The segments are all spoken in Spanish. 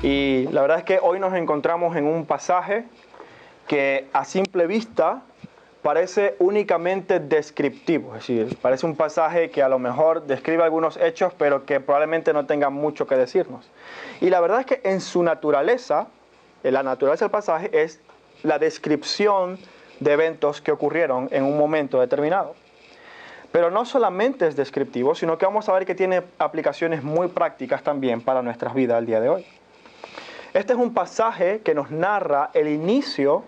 Y la verdad es que hoy nos encontramos en un pasaje que a simple vista parece únicamente descriptivo, es decir, parece un pasaje que a lo mejor describe algunos hechos, pero que probablemente no tenga mucho que decirnos. Y la verdad es que en su naturaleza, en la naturaleza del pasaje es la descripción de eventos que ocurrieron en un momento determinado. Pero no solamente es descriptivo, sino que vamos a ver que tiene aplicaciones muy prácticas también para nuestras vidas al día de hoy. Este es un pasaje que nos narra el inicio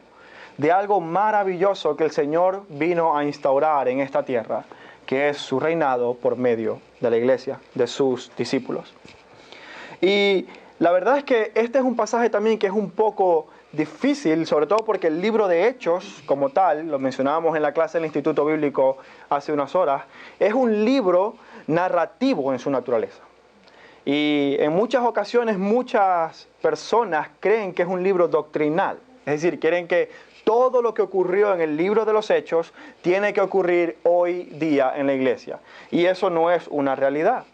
de algo maravilloso que el Señor vino a instaurar en esta tierra, que es su reinado por medio de la iglesia, de sus discípulos. Y la verdad es que este es un pasaje también que es un poco difícil, sobre todo porque el libro de Hechos, como tal, lo mencionábamos en la clase del Instituto Bíblico hace unas horas, es un libro narrativo en su naturaleza. Y en muchas ocasiones muchas personas creen que es un libro doctrinal, es decir, creen que todo lo que ocurrió en el libro de los Hechos tiene que ocurrir hoy día en la iglesia. Y eso no es una realidad.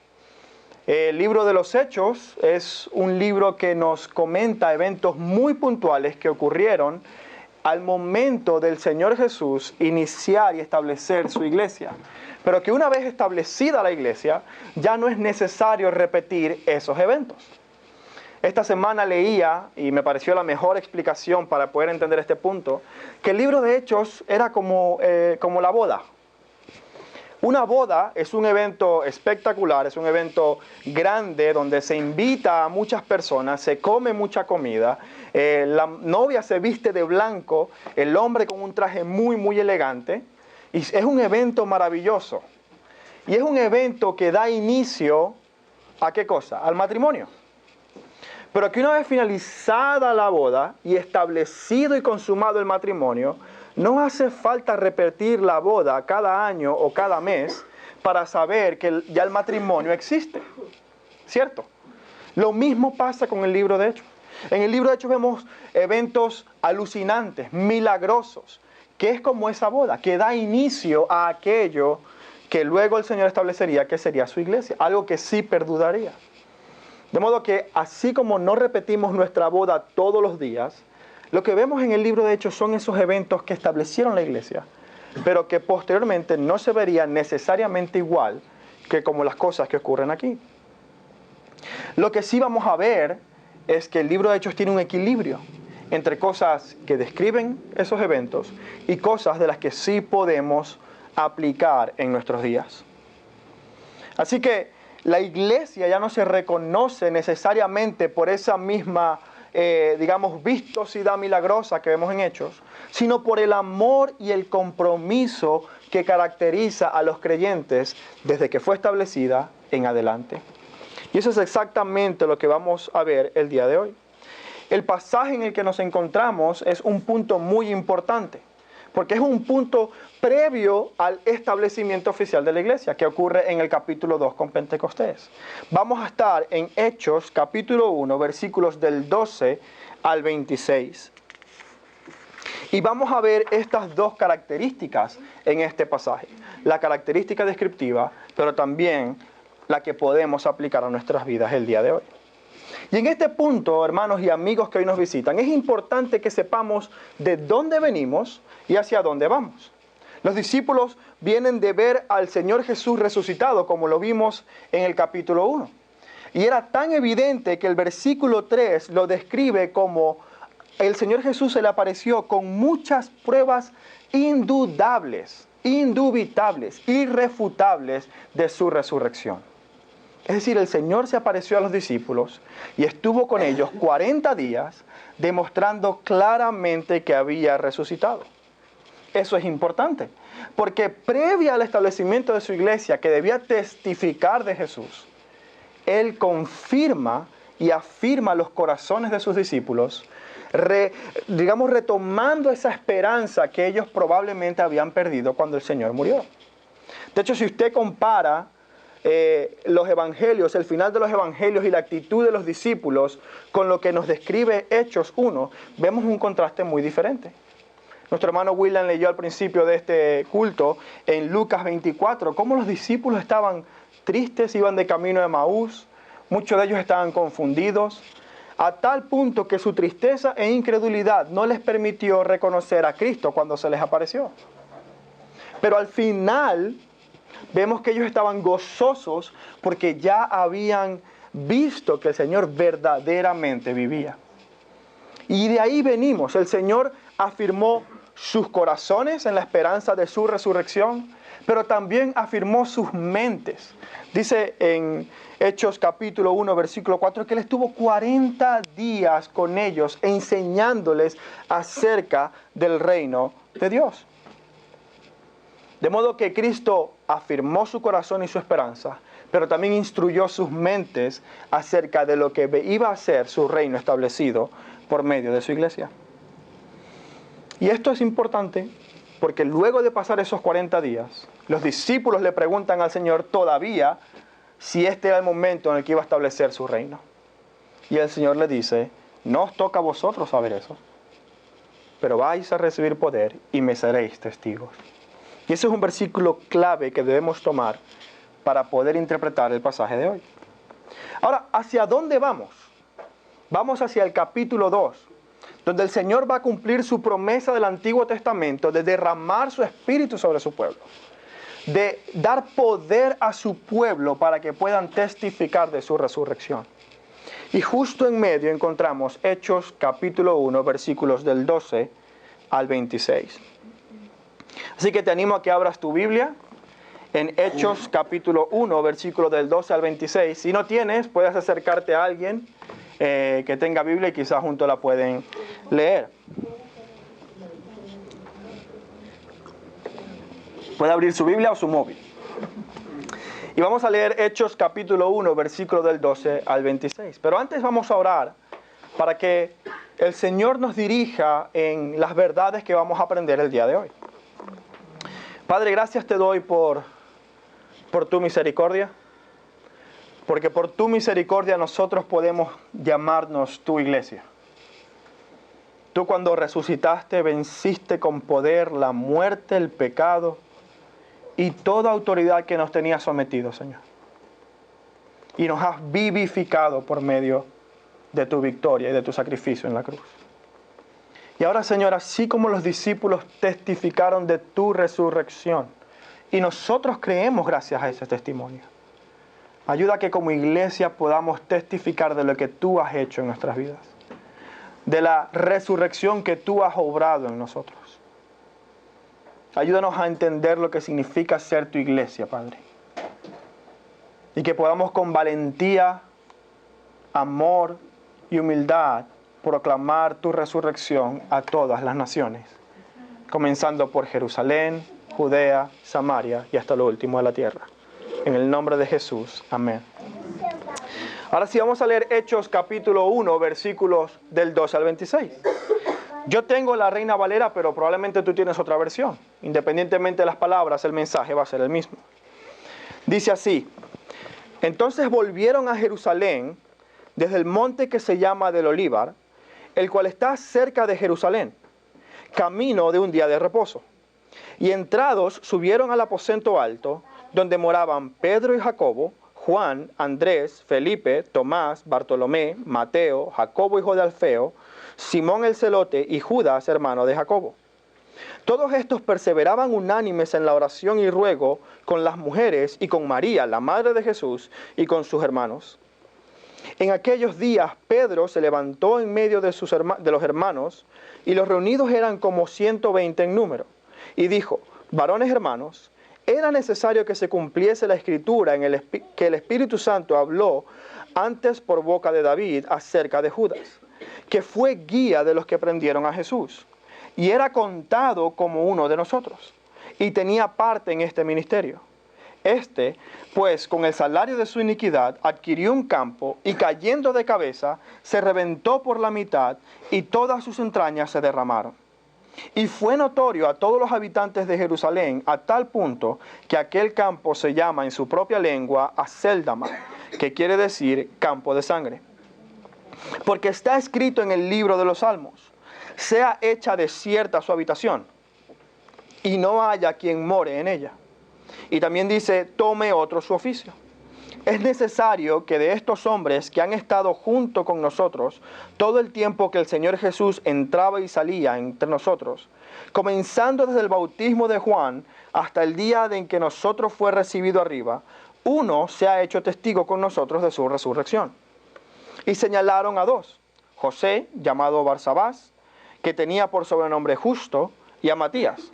El libro de los Hechos es un libro que nos comenta eventos muy puntuales que ocurrieron al momento del Señor Jesús iniciar y establecer su iglesia. Pero que una vez establecida la iglesia, ya no es necesario repetir esos eventos. Esta semana leía, y me pareció la mejor explicación para poder entender este punto, que el libro de Hechos era como la boda. Una boda es un evento espectacular, es un evento grande donde se invita a muchas personas, se come mucha comida, la novia se viste de blanco, el hombre con un traje muy, muy elegante, y es un evento maravilloso. Y es un evento que da inicio ¿a qué cosa? Al matrimonio. Pero que una vez finalizada la boda y establecido y consumado el matrimonio, no hace falta repetir la boda cada año o cada mes para saber que ya el matrimonio existe. ¿Cierto? Lo mismo pasa con el libro de Hechos. En el libro de Hechos vemos eventos alucinantes, milagrosos, que es como esa boda, que da inicio a aquello que luego el Señor establecería que sería su iglesia, algo que sí perduraría. De modo que así como no repetimos nuestra boda todos los días, lo que vemos en el libro de Hechos son esos eventos que establecieron la iglesia, pero que posteriormente no se verían necesariamente igual que como las cosas que ocurren aquí. Lo que sí vamos a ver es que el libro de Hechos tiene un equilibrio entre cosas que describen esos eventos y cosas de las que sí podemos aplicar en nuestros días. Así que la iglesia ya no se reconoce necesariamente por esa misma, vistosidad milagrosa que vemos en Hechos, sino por el amor y el compromiso que caracteriza a los creyentes desde que fue establecida en adelante. Y eso es exactamente lo que vamos a ver el día de hoy. El pasaje en el que nos encontramos es un punto muy importante, porque es un punto previo al establecimiento oficial de la iglesia, que ocurre en el capítulo 2 con Pentecostés. Vamos a estar en Hechos, capítulo 1, versículos del 12 al 26. Y vamos a ver estas dos características en este pasaje. La característica descriptiva, pero también la que podemos aplicar a nuestras vidas el día de hoy. Y en este punto, hermanos y amigos que hoy nos visitan, es importante que sepamos de dónde venimos y hacia dónde vamos. Los discípulos vienen de ver al Señor Jesús resucitado, como lo vimos en el capítulo 1. Y era tan evidente que el versículo 3 lo describe como el Señor Jesús se le apareció con muchas pruebas indudables, indubitables, irrefutables de su resurrección. Es decir, el Señor se apareció a los discípulos y estuvo con ellos 40 días demostrando claramente que había resucitado. Eso es importante, porque previa al establecimiento de su iglesia, que debía testificar de Jesús, Él confirma y afirma los corazones de sus discípulos, retomando esa esperanza que ellos probablemente habían perdido cuando el Señor murió. De hecho, si usted compara los evangelios, el final de los evangelios y la actitud de los discípulos con lo que nos describe Hechos 1, vemos un contraste muy diferente. Nuestro hermano William leyó al principio de este culto en Lucas 24 cómo los discípulos estaban tristes, iban de camino de Emaús, muchos de ellos estaban confundidos. a tal punto que su tristeza e incredulidad no les permitió reconocer a Cristo cuando se les apareció. Pero al final vemos que ellos estaban gozosos porque ya habían visto que el Señor verdaderamente vivía. Y de ahí venimos. El Señor afirmó sus corazones en la esperanza de su resurrección, pero también afirmó sus mentes. Dice en Hechos capítulo 1, versículo 4, que Él estuvo 40 días con ellos enseñándoles acerca del reino de Dios. De modo que Cristo afirmó su corazón y su esperanza, pero también instruyó sus mentes acerca de lo que iba a ser su reino establecido por medio de su iglesia. Y esto es importante porque luego de pasar esos 40 días, los discípulos le preguntan al Señor todavía si este era el momento en el que iba a establecer su reino. Y el Señor le dice, no os toca a vosotros saber eso, pero vais a recibir poder y me seréis testigos. Y ese es un versículo clave que debemos tomar para poder interpretar el pasaje de hoy. Ahora, ¿hacia dónde vamos? Vamos hacia el capítulo 2, donde el Señor va a cumplir su promesa del Antiguo Testamento de derramar su espíritu sobre su pueblo, de dar poder a su pueblo para que puedan testificar de su resurrección. Y justo en medio encontramos Hechos capítulo 1, versículos del 12 al 26. Así que te animo a que abras tu Biblia en Hechos capítulo 1, versículos del 12 al 26. Si no tienes, puedes acercarte a alguien que tenga Biblia y quizás juntos la pueden leer. Puede abrir su Biblia o su móvil. Y vamos a leer Hechos capítulo 1, versículo del 12 al 26. Pero antes vamos a orar para que el Señor nos dirija en las verdades que vamos a aprender el día de hoy. Padre, gracias te doy por tu misericordia, porque por tu misericordia nosotros podemos llamarnos tu iglesia. Tú cuando resucitaste venciste con poder la muerte, el pecado y toda autoridad que nos tenía sometidos, Señor. Y nos has vivificado por medio de tu victoria y de tu sacrificio en la cruz. Y ahora, Señor, así como los discípulos testificaron de tu resurrección, y nosotros creemos gracias a ese testimonio, ayuda a que como iglesia podamos testificar de lo que tú has hecho en nuestras vidas, de la resurrección que tú has obrado en nosotros. Ayúdanos a entender lo que significa ser tu iglesia, Padre. Y que podamos con valentía, amor y humildad proclamar tu resurrección a todas las naciones, comenzando por Jerusalén, Judea, Samaria y hasta lo último de la tierra. En el nombre de Jesús. Amén. Ahora sí vamos a leer Hechos capítulo 1, versículos del 12 al 26. Yo tengo la Reina Valera, pero probablemente tú tienes otra versión. Independientemente de las palabras, el mensaje va a ser el mismo. Dice así: entonces volvieron a Jerusalén desde el monte que se llama del Olivar, el cual está cerca de Jerusalén, camino de un día de reposo. Y entrados subieron al aposento alto, donde moraban Pedro y Jacobo, Juan, Andrés, Felipe, Tomás, Bartolomé, Mateo, Jacobo hijo de Alfeo, Simón el celote y Judas hermano de Jacobo. Todos estos perseveraban unánimes en la oración y ruego con las mujeres y con María, la madre de Jesús, y con sus hermanos. En aquellos días Pedro se levantó en medio de los hermanos, y los reunidos eran como 120 en número, y dijo: varones hermanos, era necesario que se cumpliese la escritura que el Espíritu Santo habló antes por boca de David acerca de Judas, que fue guía de los que prendieron a Jesús, y era contado como uno de nosotros, y tenía parte en este ministerio. Este, pues, con el salario de su iniquidad, adquirió un campo, y cayendo de cabeza, se reventó por la mitad, y todas sus entrañas se derramaron. Y fue notorio a todos los habitantes de Jerusalén, a tal punto que aquel campo se llama en su propia lengua Acéldama, que quiere decir campo de sangre. Porque está escrito en el libro de los Salmos: sea hecha desierta su habitación, y no haya quien more en ella. Y también dice: tome otro su oficio. Es necesario que de estos hombres que han estado junto con nosotros todo el tiempo que el Señor Jesús entraba y salía entre nosotros, comenzando desde el bautismo de Juan hasta el día en que nosotros fue recibido arriba, uno se ha hecho testigo con nosotros de su resurrección. Y señalaron a dos: José, llamado Barsabás, que tenía por sobrenombre Justo, y a Matías.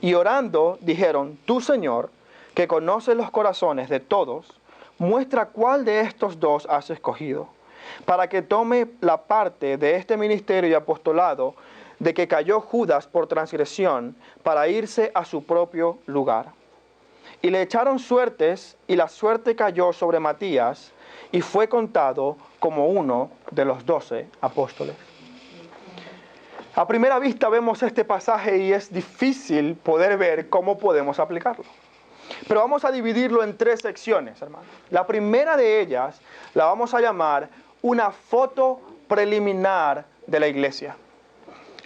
Y orando dijeron: Tú, Señor, que conoces los corazones de todos, muestra cuál de estos dos has escogido, para que tome la parte de este ministerio y apostolado de que cayó Judas por transgresión, para irse a su propio lugar. Y le echaron suertes, y la suerte cayó sobre Matías, y fue contado como uno de los 12 apóstoles. A primera vista vemos este pasaje y es difícil poder ver cómo podemos aplicarlo. Pero vamos a dividirlo en 3 secciones, hermanos. La primera de ellas la vamos a llamar una foto preliminar de la iglesia.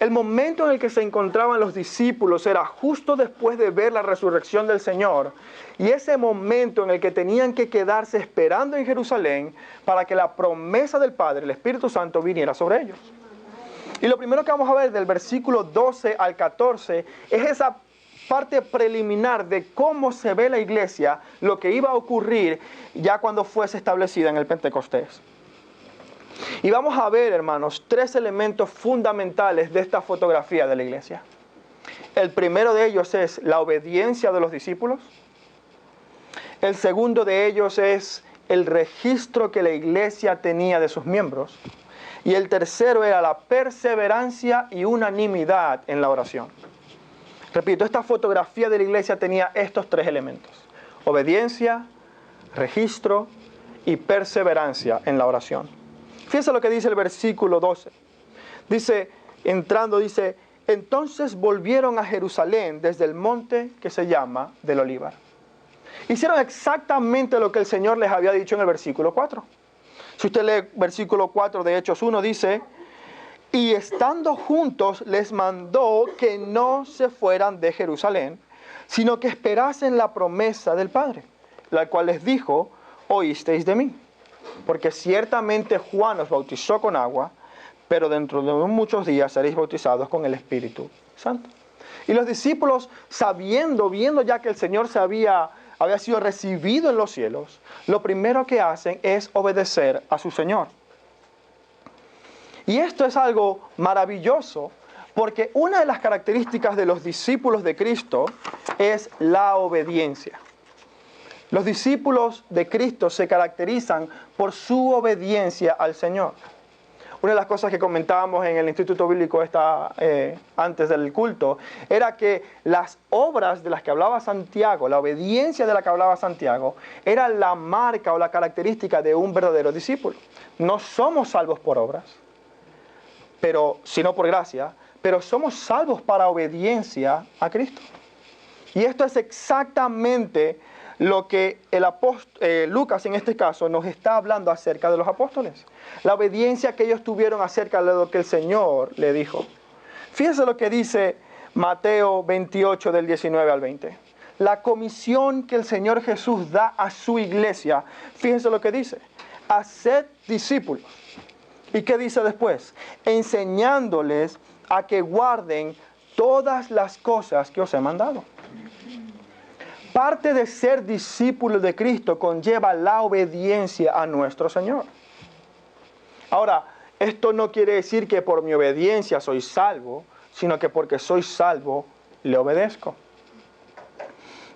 El momento en el que se encontraban los discípulos era justo después de ver la resurrección del Señor, y ese momento en el que tenían que quedarse esperando en Jerusalén para que la promesa del Padre, el Espíritu Santo, viniera sobre ellos. Y lo primero que vamos a ver del versículo 12 al 14 es esa parte preliminar de cómo se ve la iglesia, lo que iba a ocurrir ya cuando fuese establecida en el Pentecostés. Y vamos a ver, hermanos, 3 elementos fundamentales de esta fotografía de la iglesia. El primero de ellos es la obediencia de los discípulos. El segundo de ellos es el registro que la iglesia tenía de sus miembros. Y el tercero era la perseverancia y unanimidad en la oración. Repito, esta fotografía de la iglesia tenía estos 3 elementos: obediencia, registro y perseverancia en la oración. Fíjense lo que dice el versículo 12. Dice, entonces volvieron a Jerusalén desde el monte que se llama del Olivar. Hicieron exactamente lo que el Señor les había dicho en el versículo 4. Si usted lee versículo 4 de Hechos 1, dice: y estando juntos les mandó que no se fueran de Jerusalén, sino que esperasen la promesa del Padre, la cual les dijo: oísteis de mí. Porque ciertamente Juan os bautizó con agua, pero dentro de muchos días seréis bautizados con el Espíritu Santo. Y los discípulos, viendo ya que el Señor había sido recibido en los cielos, lo primero que hacen es obedecer a su Señor. Y esto es algo maravilloso, porque una de las características de los discípulos de Cristo es la obediencia. Los discípulos de Cristo se caracterizan por su obediencia al Señor. Una de las cosas que comentábamos en el Instituto Bíblico antes del culto, era que las obras de las que hablaba Santiago, la obediencia de la que hablaba Santiago, era la marca o la característica de un verdadero discípulo. No somos salvos por obras, sino por gracia, pero somos salvos para obediencia a Cristo. Y esto es exactamente lo que Lucas en este caso nos está hablando acerca de los apóstoles. La obediencia que ellos tuvieron acerca de lo que el Señor le dijo. Fíjense lo que dice Mateo 28 del 19 al 20. La comisión que el Señor Jesús da a su iglesia. Fíjense lo que dice: haced discípulos. ¿Y qué dice después? Enseñándoles a que guarden todas las cosas que os he mandado. Parte de ser discípulo de Cristo conlleva la obediencia a nuestro Señor. Ahora, esto no quiere decir que por mi obediencia soy salvo, sino que porque soy salvo, le obedezco.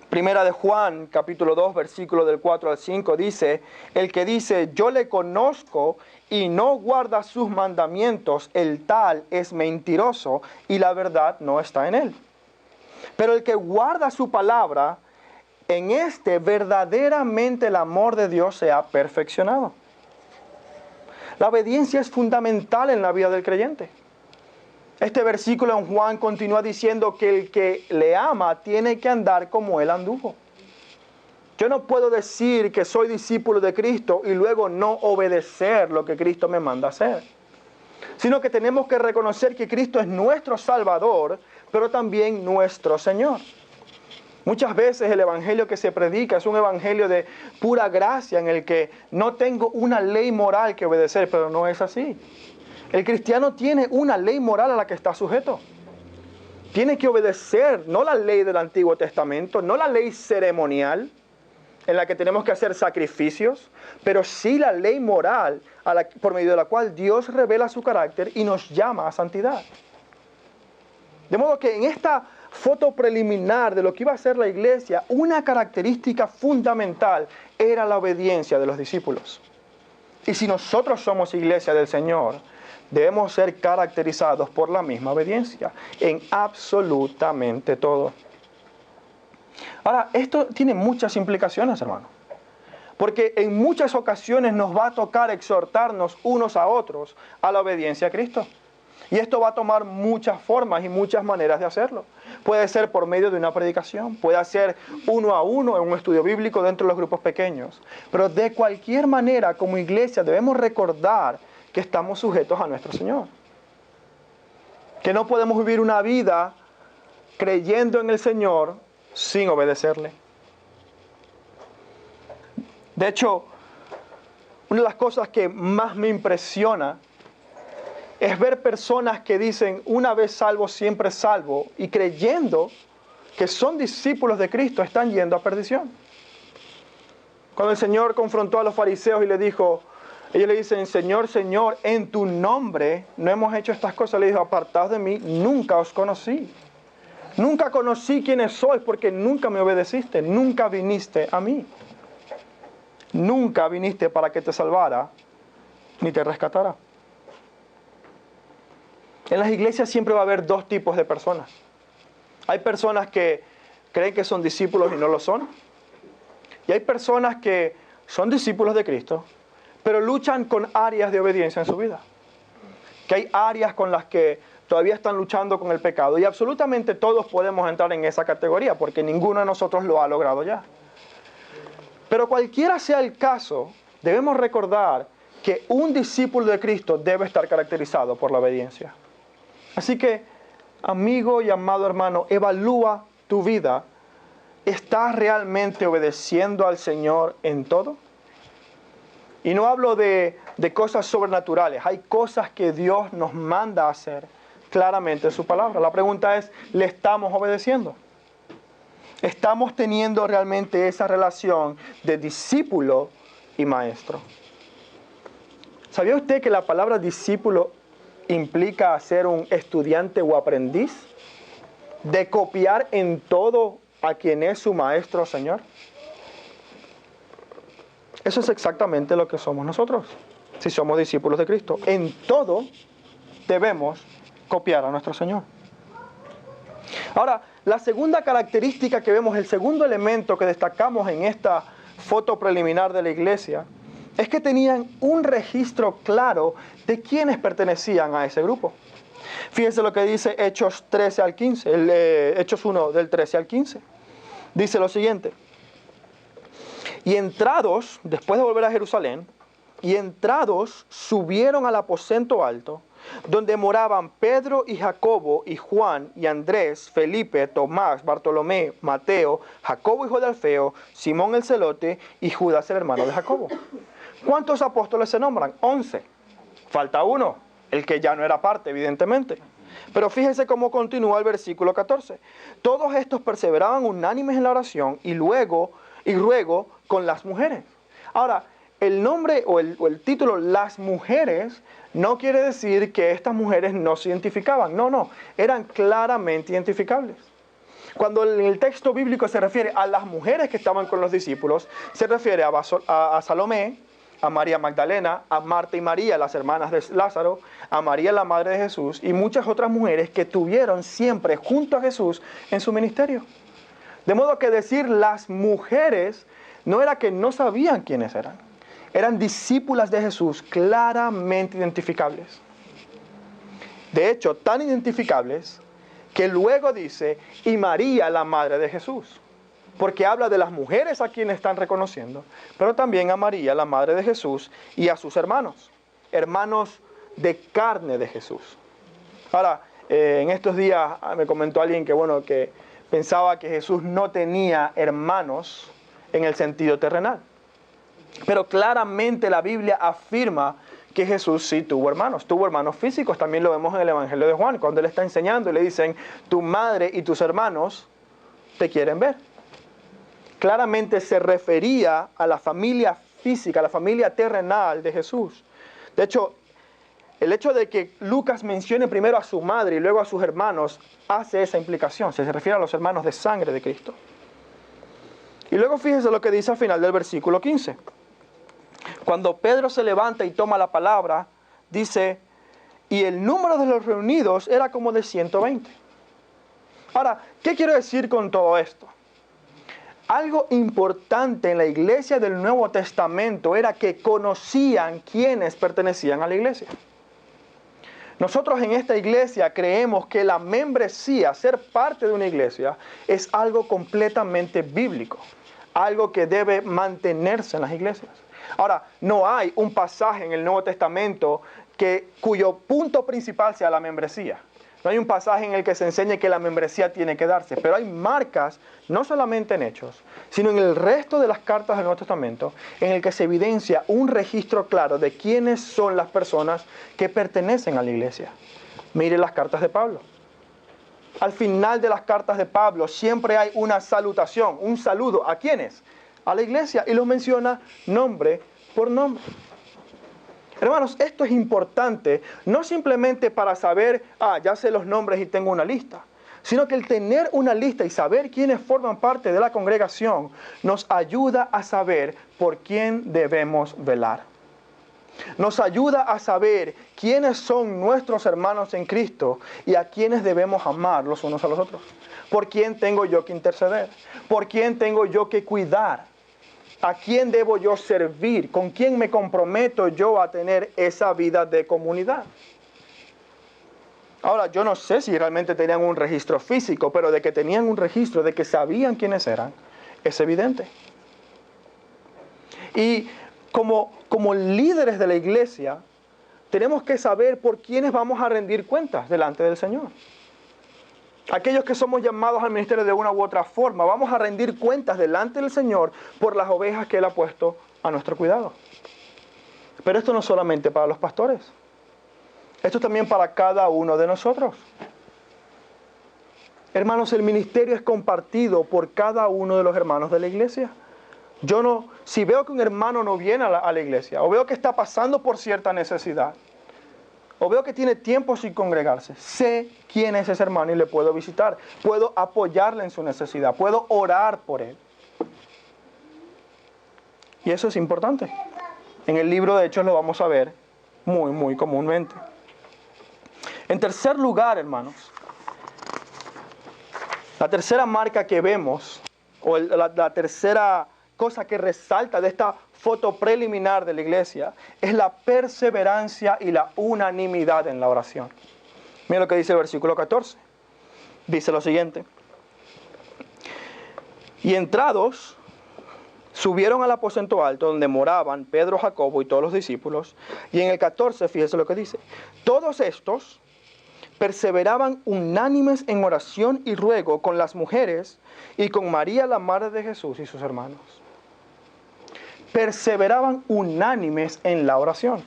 Primera de Juan, capítulo 2, versículo del 4 al 5, dice: el que dice, yo le conozco y no guarda sus mandamientos, el tal es mentiroso y la verdad no está en él. Pero el que guarda su palabra, en este verdaderamente el amor de Dios se ha perfeccionado. La obediencia es fundamental en la vida del creyente. Este versículo en Juan continúa diciendo que el que le ama tiene que andar como él anduvo. Yo no puedo decir que soy discípulo de Cristo y luego no obedecer lo que Cristo me manda hacer. Sino que tenemos que reconocer que Cristo es nuestro Salvador, pero también nuestro Señor. Muchas veces el evangelio que se predica es un evangelio de pura gracia en el que no tengo una ley moral que obedecer, pero no es así. El cristiano tiene una ley moral a la que está sujeto. Tiene que obedecer no la ley del Antiguo Testamento, no la ley ceremonial en la que tenemos que hacer sacrificios, pero sí la ley moral por medio de la cual Dios revela su carácter y nos llama a santidad. De modo que en esta foto preliminar de lo que iba a ser la iglesia, una característica fundamental era la obediencia de los discípulos. Y si nosotros somos iglesia del Señor, debemos ser caracterizados por la misma obediencia en absolutamente todo. Ahora, esto tiene muchas implicaciones, hermano. Porque en muchas ocasiones nos va a tocar exhortarnos unos a otros a la obediencia a Cristo. Y esto va a tomar muchas formas y muchas maneras de hacerlo. Puede ser por medio de una predicación, puede ser uno a uno en un estudio bíblico dentro de los grupos pequeños. Pero de cualquier manera, como iglesia, debemos recordar que estamos sujetos a nuestro Señor. Que no podemos vivir una vida creyendo en el Señor sin obedecerle. De hecho, una de las cosas que más me impresiona es ver personas que dicen, una vez salvo, siempre salvo, y creyendo que son discípulos de Cristo, están yendo a perdición. Cuando el Señor confrontó a los fariseos y le dijo, ellos le dicen, Señor, Señor, en tu nombre no hemos hecho estas cosas. Le dijo, apartados de mí, nunca os conocí. Nunca conocí quiénes sois porque nunca me obedeciste, nunca viniste a mí. Nunca viniste para que te salvara, ni te rescatara. En las iglesias siempre va a haber dos tipos de personas. Hay personas que creen que son discípulos y no lo son. Y hay personas que son discípulos de Cristo, pero luchan con áreas de obediencia en su vida. Que hay áreas con las que todavía están luchando con el pecado. Y absolutamente todos podemos entrar en esa categoría, porque ninguno de nosotros lo ha logrado ya. Pero cualquiera sea el caso, debemos recordar que un discípulo de Cristo debe estar caracterizado por la obediencia. Así que, amigo y amado hermano, evalúa tu vida. ¿Estás realmente obedeciendo al Señor en todo? Y no hablo de cosas sobrenaturales. Hay cosas que Dios nos manda a hacer claramente en su palabra. La pregunta es, ¿le estamos obedeciendo? ¿Estamos teniendo realmente esa relación de discípulo y maestro? ¿Sabía usted que la palabra discípulo implica ser un estudiante o aprendiz? ¿De copiar en todo a quien es su maestro o Señor? Eso es exactamente lo que somos nosotros, si somos discípulos de Cristo. En todo debemos copiar a nuestro Señor. Ahora, la segunda característica que vemos, el segundo elemento que destacamos en esta foto preliminar de la iglesia, es que tenían un registro claro de quiénes pertenecían a ese grupo. Fíjense lo que dice Hechos 13 al 15, Hechos 1 del 13 al 15. Dice lo siguiente: y entrados, después de volver a Jerusalén, y entrados subieron al aposento alto, donde moraban Pedro y Jacobo y Juan y Andrés, Felipe, Tomás, Bartolomé, Mateo, Jacobo hijo de Alfeo, Simón el celote y Judas el hermano de Jacobo. ¿Cuántos apóstoles se nombran? 11. Falta uno, el que ya no era parte, evidentemente. Pero fíjense cómo continúa el versículo 14. Todos estos perseveraban unánimes en la oración y ruego con las mujeres. Ahora, el nombre o el título, las mujeres, no quiere decir que estas mujeres no se identificaban. No, eran claramente identificables. Cuando en el texto bíblico se refiere a las mujeres que estaban con los discípulos, se refiere a Salomé, a María Magdalena, a Marta y María, las hermanas de Lázaro, a María la madre de Jesús y muchas otras mujeres que tuvieron siempre junto a Jesús en su ministerio. De modo que decir las mujeres no era que no sabían quiénes eran. Eran discípulas de Jesús claramente identificables. De hecho, tan identificables que luego dice, y María la madre de Jesús. Porque habla de las mujeres a quienes están reconociendo, pero también a María, la madre de Jesús, y a sus hermanos de carne de Jesús. Ahora, en estos días me comentó alguien que pensaba que Jesús no tenía hermanos en el sentido terrenal. Pero claramente la Biblia afirma que Jesús sí tuvo hermanos físicos. También lo vemos en el Evangelio de Juan, cuando Él está enseñando y le dicen, tu madre y tus hermanos te quieren ver. Claramente se refería a la familia física, a la familia terrenal de Jesús. De hecho, el hecho de que Lucas mencione primero a su madre y luego a sus hermanos hace esa implicación. Se refiere a los hermanos de sangre de Cristo. Y luego fíjese lo que dice al final del versículo 15. Cuando Pedro se levanta y toma la palabra, dice, y el número de los reunidos era como de 120. Ahora, ¿qué quiero decir con todo esto? Algo importante en la iglesia del Nuevo Testamento era que conocían quiénes pertenecían a la iglesia. Nosotros en esta iglesia creemos que la membresía, ser parte de una iglesia, es algo completamente bíblico, algo que debe mantenerse en las iglesias. Ahora, no hay un pasaje en el Nuevo Testamento cuyo punto principal sea la membresía. No hay un pasaje en el que se enseñe que la membresía tiene que darse, pero hay marcas, no solamente en Hechos, sino en el resto de las cartas del Nuevo Testamento, en el que se evidencia un registro claro de quiénes son las personas que pertenecen a la iglesia. Mire las cartas de Pablo. Al final de las cartas de Pablo siempre hay una salutación, un saludo. ¿A quiénes? A la iglesia, y los menciona nombre por nombre. Hermanos, esto es importante, no simplemente para saber, ya sé los nombres y tengo una lista, sino que el tener una lista y saber quiénes forman parte de la congregación nos ayuda a saber por quién debemos velar. Nos ayuda a saber quiénes son nuestros hermanos en Cristo y a quiénes debemos amar los unos a los otros. ¿Por quién tengo yo que interceder? ¿Por quién tengo yo que cuidar? ¿A quién debo yo servir? ¿Con quién me comprometo yo a tener esa vida de comunidad? Ahora, yo no sé si realmente tenían un registro físico, pero de que tenían un registro, de que sabían quiénes eran, es evidente. Y como líderes de la iglesia, tenemos que saber por quiénes vamos a rendir cuentas delante del Señor. Aquellos que somos llamados al ministerio de una u otra forma, vamos a rendir cuentas delante del Señor por las ovejas que Él ha puesto a nuestro cuidado. Pero esto no solamente para los pastores. Esto también para cada uno de nosotros. Hermanos, el ministerio es compartido por cada uno de los hermanos de la iglesia. Si veo que un hermano no viene a la iglesia, o veo que está pasando por cierta necesidad, o veo que tiene tiempo sin congregarse, sé quién es ese hermano y le puedo visitar. Puedo apoyarle en su necesidad. Puedo orar por él. Y eso es importante. En el libro de Hechos lo vamos a ver muy, muy comúnmente. En tercer lugar, hermanos, la tercera marca que vemos, o la tercera cosa que resalta de esta foto preliminar de la iglesia, es la perseverancia y la unanimidad en la oración. Mira lo que dice el versículo 14. Dice lo siguiente. Y entrados, subieron al aposento alto donde moraban Pedro, Jacobo y todos los discípulos. Y en el 14, fíjese lo que dice. Todos estos perseveraban unánimes en oración y ruego con las mujeres y con María, la madre de Jesús, y sus hermanos. Perseveraban unánimes en la oración.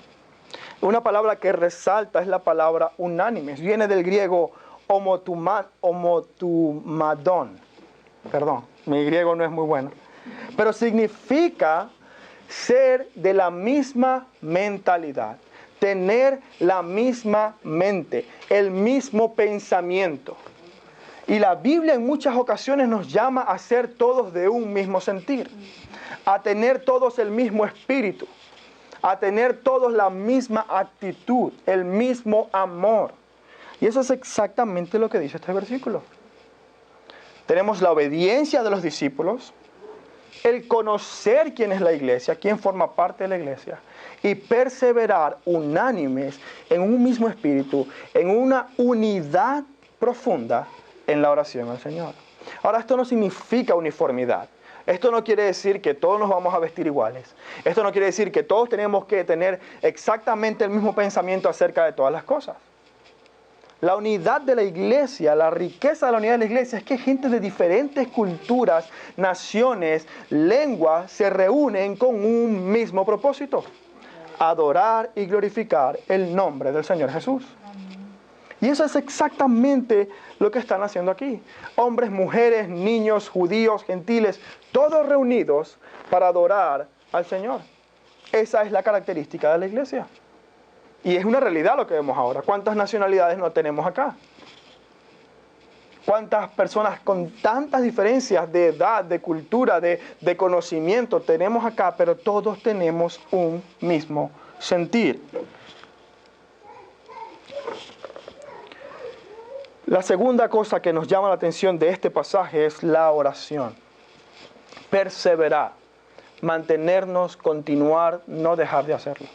Una palabra que resalta es la palabra unánimes. Viene del griego homotumadón. Perdón, mi griego no es muy bueno. Pero significa ser de la misma mentalidad. Tener la misma mente, el mismo pensamiento. Y la Biblia en muchas ocasiones nos llama a ser todos de un mismo sentir. A tener todos el mismo espíritu, a tener todos la misma actitud, el mismo amor. Y eso es exactamente lo que dice este versículo. Tenemos la obediencia de los discípulos, el conocer quién es la iglesia, quién forma parte de la iglesia, y perseverar unánimes en un mismo espíritu, en una unidad profunda en la oración al Señor. Ahora, esto no significa uniformidad. Esto no quiere decir que todos nos vamos a vestir iguales. Esto no quiere decir que todos tenemos que tener exactamente el mismo pensamiento acerca de todas las cosas. La unidad de la iglesia, la riqueza de la unidad de la iglesia es que gente de diferentes culturas, naciones, lenguas se reúnen con un mismo propósito: adorar y glorificar el nombre del Señor Jesús. Y eso es exactamente lo que están haciendo aquí. Hombres, mujeres, niños, judíos, gentiles, todos reunidos para adorar al Señor. Esa es la característica de la iglesia. Y es una realidad lo que vemos ahora. ¿Cuántas nacionalidades no tenemos acá? ¿Cuántas personas con tantas diferencias de edad, de cultura, de conocimiento tenemos acá? Pero todos tenemos un mismo sentir. La segunda cosa que nos llama la atención de este pasaje es la oración. Perseverar, mantenernos, continuar, no dejar de hacerlo.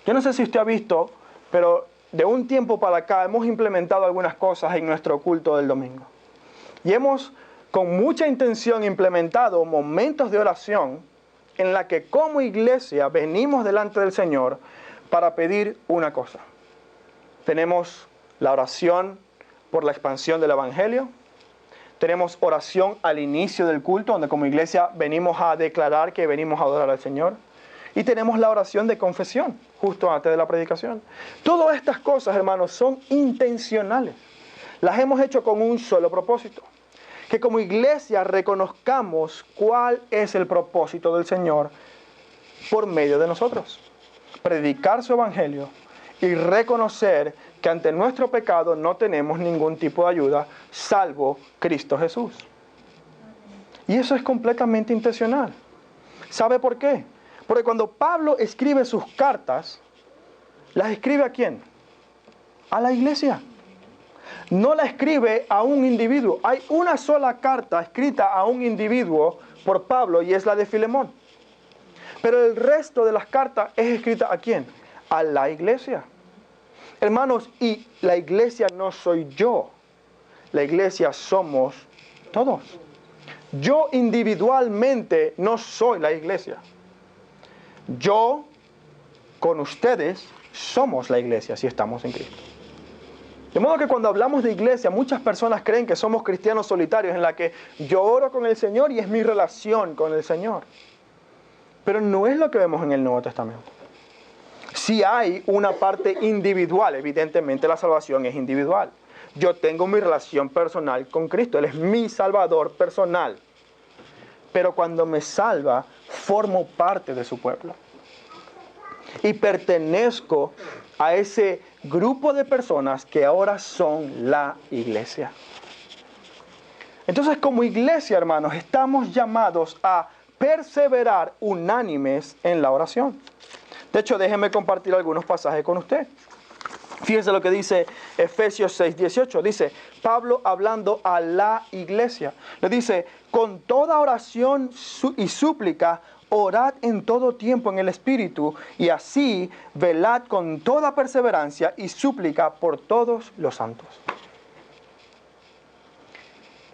Yo no sé si usted ha visto, pero de un tiempo para acá hemos implementado algunas cosas en nuestro culto del domingo. Y hemos, con mucha intención, implementado momentos de oración en la que como iglesia venimos delante del Señor para pedir una cosa. Tenemos la oración por la expansión del Evangelio. Tenemos oración al inicio del culto, donde como iglesia venimos a declarar que venimos a adorar al Señor. Y tenemos la oración de confesión, justo antes de la predicación. Todas estas cosas, hermanos, son intencionales. Las hemos hecho con un solo propósito: que como iglesia reconozcamos cuál es el propósito del Señor por medio de nosotros. Predicar su Evangelio y reconocer que ante nuestro pecado no tenemos ningún tipo de ayuda salvo Cristo Jesús. Y eso es completamente intencional. ¿Sabe por qué? Porque cuando Pablo escribe sus cartas, ¿las escribe a quién? A la iglesia. No la escribe a un individuo. Hay una sola carta escrita a un individuo por Pablo y es la de Filemón. Pero el resto de las cartas es escrita ¿a quién? A la iglesia. Hermanos, y la iglesia no soy yo. La iglesia somos todos. Yo individualmente no soy la iglesia. Yo, con ustedes, somos la iglesia si estamos en Cristo. De modo que cuando hablamos de iglesia, muchas personas creen que somos cristianos solitarios en la que yo oro con el Señor y es mi relación con el Señor. Pero no es lo que vemos en el Nuevo Testamento. Si hay una parte individual, evidentemente la salvación es individual. Yo tengo mi relación personal con Cristo, Él es mi Salvador personal. Pero cuando me salva, formo parte de su pueblo. Y pertenezco a ese grupo de personas que ahora son la iglesia. Entonces, como iglesia, hermanos, estamos llamados a perseverar unánimes en la oración. De hecho, déjenme compartir algunos pasajes con usted. Fíjense lo que dice Efesios 6:18. Dice, Pablo hablando a la iglesia. Le dice, con toda oración y súplica, orad en todo tiempo en el Espíritu, y así velad con toda perseverancia y súplica por todos los santos.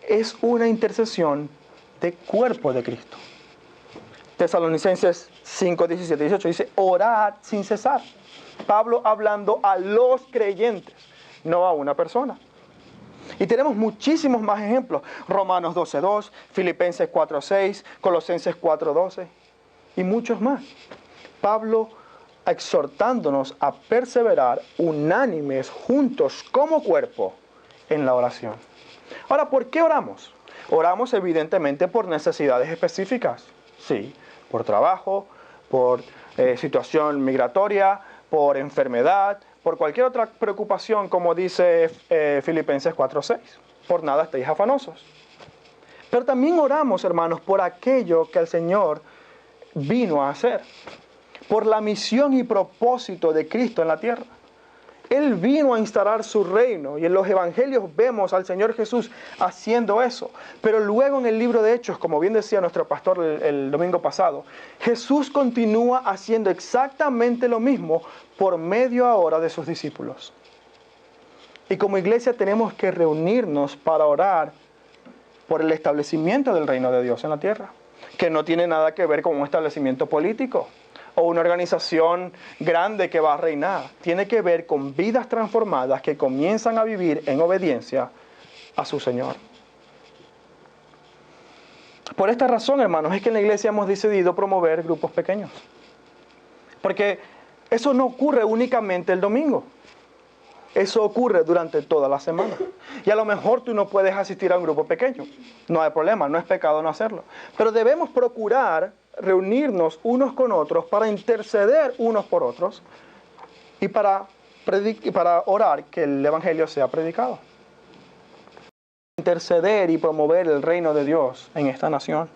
Es una intercesión de cuerpo de Cristo. Tesalonicenses 5:17, 18 dice, orad sin cesar. Pablo hablando a los creyentes, no a una persona. Y tenemos muchísimos más ejemplos. Romanos 12:2, Filipenses 4:6, Colosenses 4:12 y muchos más. Pablo exhortándonos a perseverar unánimes, juntos como cuerpo, en la oración. Ahora, ¿por qué oramos? Oramos evidentemente por necesidades específicas. Sí, por trabajo, por situación migratoria, por enfermedad, por cualquier otra preocupación, como dice Filipenses 4:6. Por nada estéis afanosos. Pero también oramos, hermanos, por aquello que el Señor vino a hacer. Por la misión y propósito de Cristo en la tierra. Él vino a instalar su reino y en los evangelios vemos al Señor Jesús haciendo eso. Pero luego en el libro de Hechos, como bien decía nuestro pastor el domingo pasado, Jesús continúa haciendo exactamente lo mismo por medio ahora de sus discípulos. Y como iglesia tenemos que reunirnos para orar por el establecimiento del reino de Dios en la tierra, que no tiene nada que ver con un establecimiento político o una organización grande que va a reinar. Tiene que ver con vidas transformadas que comienzan a vivir en obediencia a su Señor. Por esta razón, hermanos, es que en la iglesia hemos decidido promover grupos pequeños. Porque eso no ocurre únicamente el domingo. Eso ocurre durante toda la semana. Y a lo mejor tú no puedes asistir a un grupo pequeño. No hay problema, no es pecado no hacerlo. Pero debemos procurar reunirnos unos con otros para interceder unos por otros y para orar que el Evangelio sea predicado. Interceder y promover el reino de Dios en esta nación.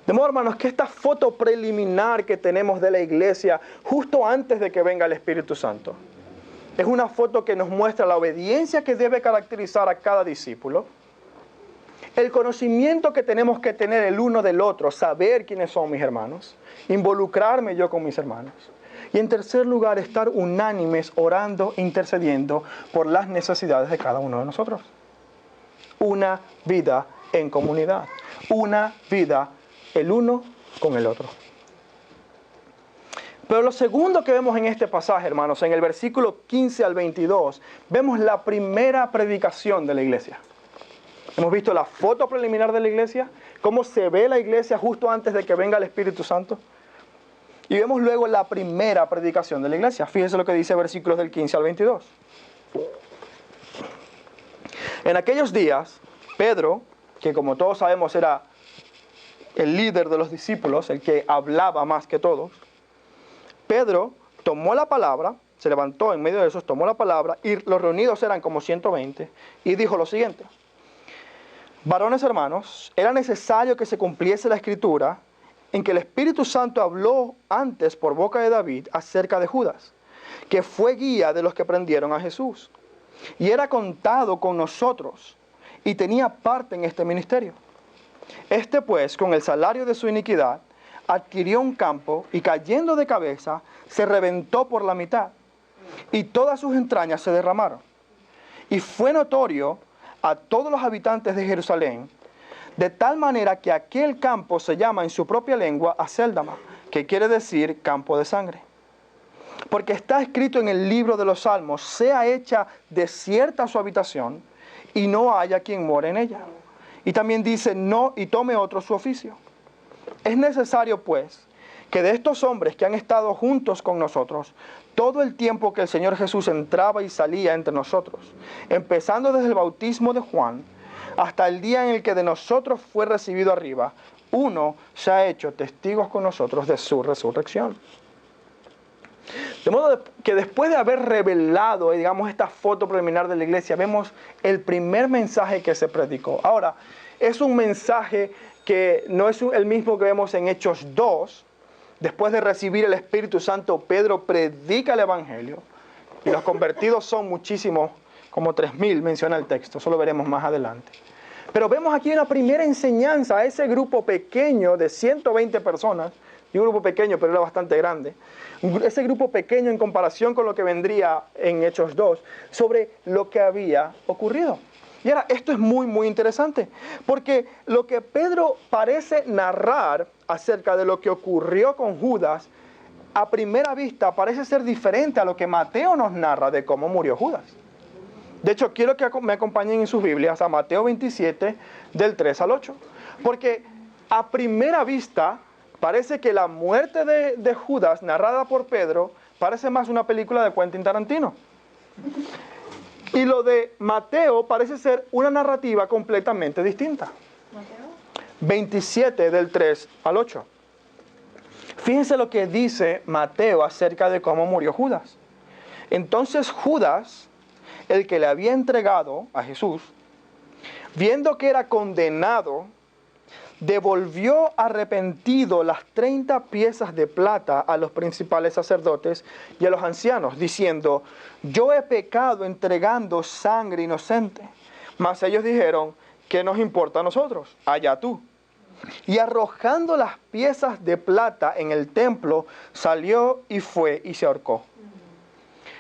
De modo, hermanos, que esta foto preliminar que tenemos de la iglesia justo antes de que venga el Espíritu Santo es una foto que nos muestra la obediencia que debe caracterizar a cada discípulo, el conocimiento que tenemos que tener el uno del otro, saber quiénes son mis hermanos, involucrarme yo con mis hermanos. Y en tercer lugar, estar unánimes, orando, intercediendo por las necesidades de cada uno de nosotros. Una vida en comunidad, una vida el uno con el otro. Pero lo segundo que vemos en este pasaje, hermanos, en el versículo 15 al 22, vemos la primera predicación de la iglesia. Hemos visto la foto preliminar de la iglesia, cómo se ve la iglesia justo antes de que venga el Espíritu Santo. Y vemos luego la primera predicación de la iglesia. Fíjense lo que dice versículos del 15 al 22. En aquellos días, Pedro, que como todos sabemos era el líder de los discípulos, el que hablaba más que todos, Pedro tomó la palabra, se levantó en medio de esos, tomó la palabra, y los reunidos eran como 120, y dijo lo siguiente: varones hermanos, era necesario que se cumpliese la escritura en que el Espíritu Santo habló antes por boca de David acerca de Judas, que fue guía de los que prendieron a Jesús, y era contado con nosotros, y tenía parte en este ministerio. Este pues, con el salario de su iniquidad, adquirió un campo, y cayendo de cabeza, se reventó por la mitad, y todas sus entrañas se derramaron. Y fue notorio a todos los habitantes de Jerusalén, de tal manera que aquel campo se llama en su propia lengua Acéldama, que quiere decir campo de sangre. Porque está escrito en el libro de los Salmos: sea hecha desierta su habitación, y no haya quien more en ella. Y también dice: no, y tome otro su oficio. Es necesario, pues, que de estos hombres que han estado juntos con nosotros todo el tiempo que el Señor Jesús entraba y salía entre nosotros, empezando desde el bautismo de Juan hasta el día en el que de nosotros fue recibido arriba, uno se ha hecho testigos con nosotros de su resurrección. De modo que después de haber revelado, digamos, esta foto preliminar de la iglesia, vemos el primer mensaje que se predicó. Ahora, es un mensaje que no es el mismo que vemos en Hechos 2. Después de recibir el Espíritu Santo, Pedro predica el Evangelio. Y los convertidos son muchísimos, como 3,000 menciona el texto. Eso lo veremos más adelante. Pero vemos aquí una primera enseñanza a ese grupo pequeño de 120 personas. Y un grupo pequeño, pero era bastante grande. Ese grupo pequeño en comparación con lo que vendría en Hechos 2, sobre lo que había ocurrido. Y ahora, esto es muy, muy interesante, porque lo que Pedro parece narrar acerca de lo que ocurrió con Judas, a primera vista parece ser diferente a lo que Mateo nos narra de cómo murió Judas. De hecho, quiero que me acompañen en sus Biblias a Mateo 27, del 3 al 8, porque a primera vista parece que la muerte de Judas, narrada por Pedro, parece más una película de Quentin Tarantino. Y lo de Mateo parece ser una narrativa completamente distinta. ¿Mateo? 27 del 3 al 8. Fíjense lo que dice Mateo acerca de cómo murió Judas. Entonces Judas, el que le había entregado a Jesús, viendo que era condenado, devolvió arrepentido las 30 piezas de plata a los principales sacerdotes y a los ancianos, diciendo: yo he pecado entregando sangre inocente. Mas ellos dijeron: ¿qué nos importa a nosotros? Allá tú. Y arrojando las piezas de plata en el templo, salió y fue y se ahorcó.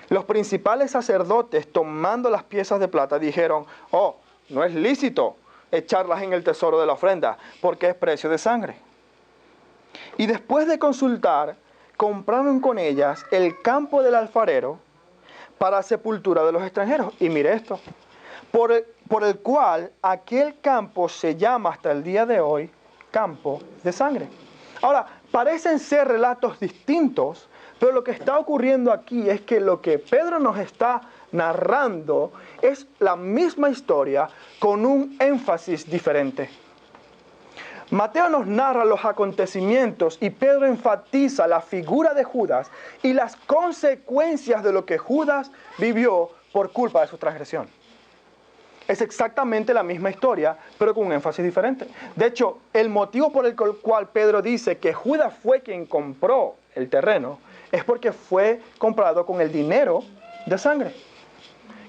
Los principales sacerdotes, tomando las piezas de plata, dijeron: oh, no es lícito echarlas en el tesoro de la ofrenda, porque es precio de sangre. Y después de consultar, compraron con ellas el campo del alfarero para sepultura de los extranjeros. Y mire esto, por el cual aquel campo se llama hasta el día de hoy campo de sangre. Ahora, parecen ser relatos distintos, pero lo que está ocurriendo aquí es que lo que Pedro nos está narrando es la misma historia con un énfasis diferente. Mateo nos narra los acontecimientos y Pedro enfatiza la figura de Judas y las consecuencias de lo que Judas vivió por culpa de su transgresión. Es exactamente la misma historia, pero con un énfasis diferente. De hecho, el motivo por el cual Pedro dice que Judas fue quien compró el terreno es porque fue comprado con el dinero de sangre,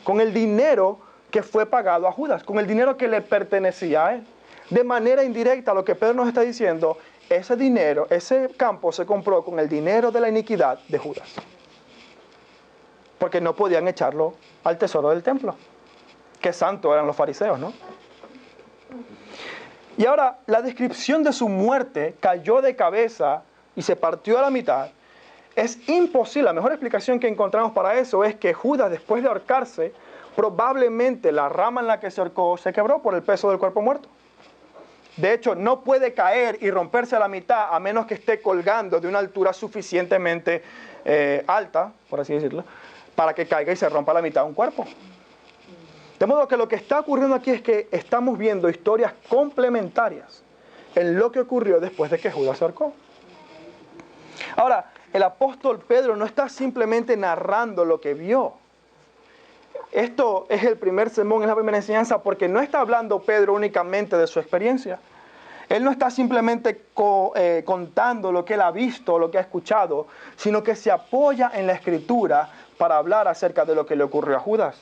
con el dinero que fue pagado a Judas, con el dinero que le pertenecía a él. De manera indirecta, lo que Pedro nos está diciendo, ese dinero, ese campo se compró con el dinero de la iniquidad de Judas. Porque no podían echarlo al tesoro del templo. Qué santos eran los fariseos, ¿no? Y ahora, la descripción de su muerte, cayó de cabeza y se partió a la mitad, es imposible. La mejor explicación que encontramos para eso es que Judas, después de ahorcarse, probablemente la rama en la que se ahorcó se quebró por el peso del cuerpo muerto. De hecho, no puede caer y romperse a la mitad a menos que esté colgando de una altura suficientemente alta, por así decirlo, para que caiga y se rompa a la mitad un cuerpo. De modo que lo que está ocurriendo aquí es que estamos viendo historias complementarias en lo que ocurrió después de que Judas se ahorcó. Ahora, el apóstol Pedro no está simplemente narrando lo que vio. Esto es el primer sermón, es la primera enseñanza, porque no está hablando Pedro únicamente de su experiencia. Él no está simplemente contando lo que él ha visto, lo que ha escuchado, sino que se apoya en la Escritura para hablar acerca de lo que le ocurrió a Judas.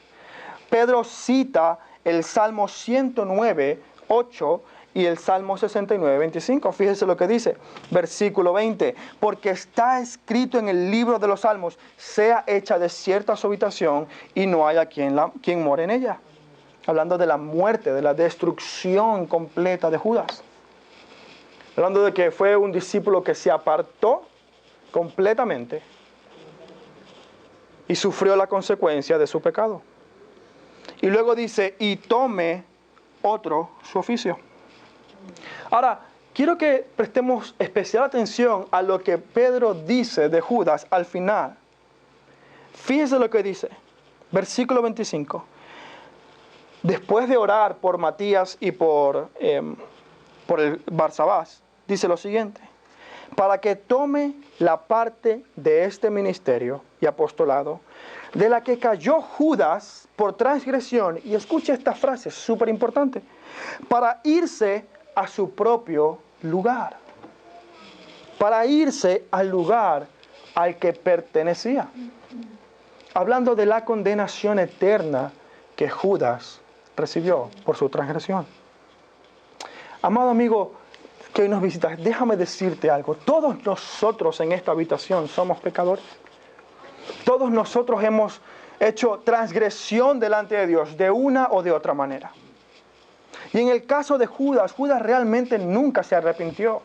Pedro cita el Salmo 109, 8 y el Salmo 69, 25. Fíjese lo que dice, versículo 20. Porque está escrito en el libro de los Salmos, sea hecha desierta su habitación y no haya quien more en ella. Hablando de la muerte, de la destrucción completa de Judas. Hablando de que fue un discípulo que se apartó completamente y sufrió la consecuencia de su pecado. Y luego dice, y tome otro su oficio. Ahora, quiero que prestemos especial atención a lo que Pedro dice de Judas al final. Fíjese lo que dice, versículo 25. Después de orar por Matías y por el Barsabás, dice lo siguiente: para que tome la parte de este ministerio y apostolado, de la que cayó Judas por transgresión, y escuche esta frase, es súper importante, para irse a su propio lugar, para irse al lugar al que pertenecía. Hablando de la condenación eterna que Judas recibió por su transgresión. Amado amigo que hoy nos visitas, déjame decirte algo. Todos nosotros en esta habitación somos pecadores. Todos nosotros hemos hecho transgresión delante de Dios de una o de otra manera. Y en el caso de Judas, Judas realmente nunca se arrepintió.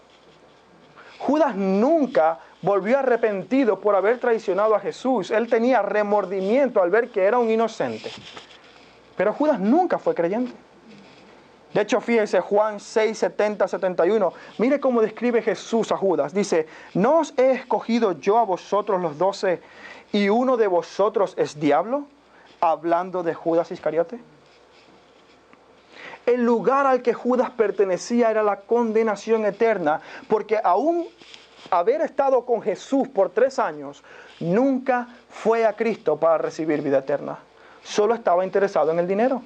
Judas nunca volvió arrepentido por haber traicionado a Jesús. Él tenía remordimiento al ver que era un inocente. Pero Judas nunca fue creyente. De hecho, fíjese, Juan 6, 70, 71. Mire cómo describe Jesús a Judas. Dice, ¿no os he escogido yo a vosotros los 12 y uno de vosotros es diablo? Hablando de Judas Iscariote. El lugar al que Judas pertenecía era la condenación eterna, porque aún haber estado con Jesús por 3 años, nunca fue a Cristo para recibir vida eterna. Solo estaba interesado en el dinero.